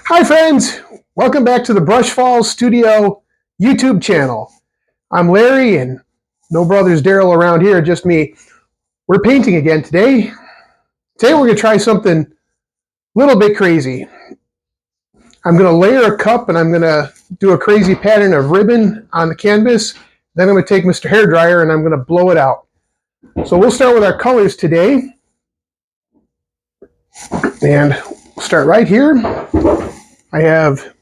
Hi friends, welcome back to the BrushFalls Studio YouTube channel. I'm Larry and no brothers Daryl around here, just me. We're painting again today. Today we're going to try something a little bit crazy. I'm going to layer a cup and I'm going to do a crazy pattern of ribbon on the canvas. Then I'm going to take Mr. Hairdryer and I'm going to blow it out. So we'll start with our colors today. And we'll start right here. I have,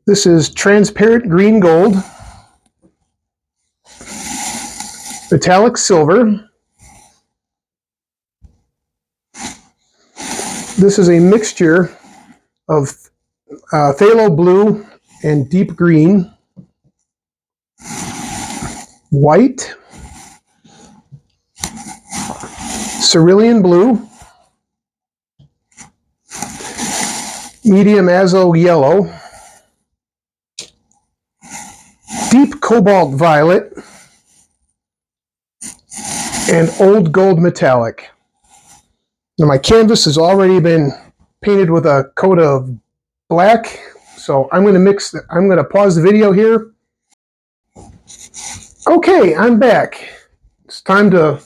this is transparent green gold, metallic silver. This is a mixture of phthalo blue and deep green, white, cerulean blue, medium azo yellow, deep cobalt violet, and old gold metallic. Now my canvas has already been painted with a coat of black, so I'm going to pause the video here. Okay, I'm back. It's time to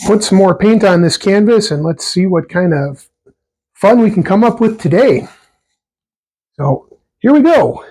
put some more paint on this canvas and let's see what kind of fun we can come up with today. So here we go.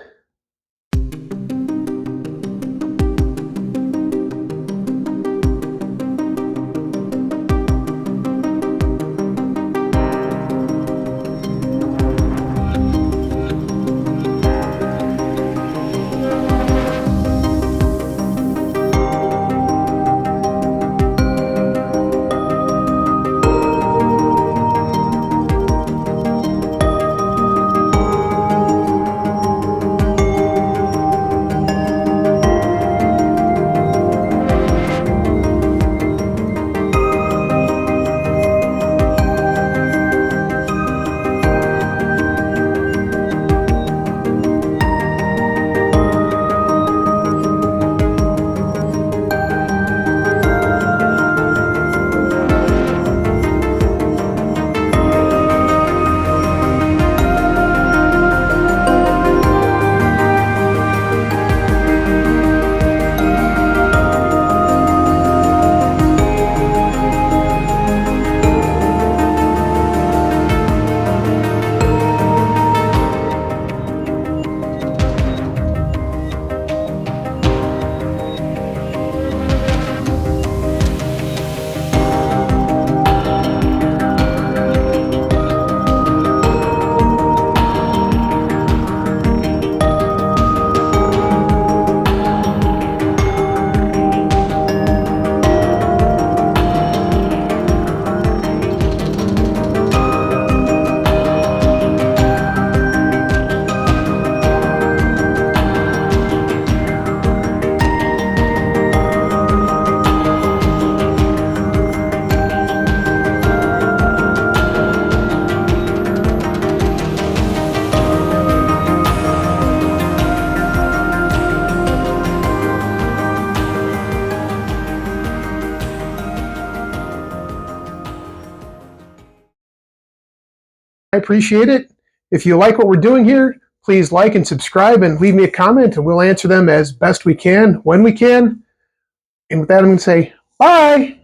I appreciate it. If you like what we're doing here, please like and subscribe and leave me a comment and we'll answer them as best we can, when we can. And with that, I'm going to say bye.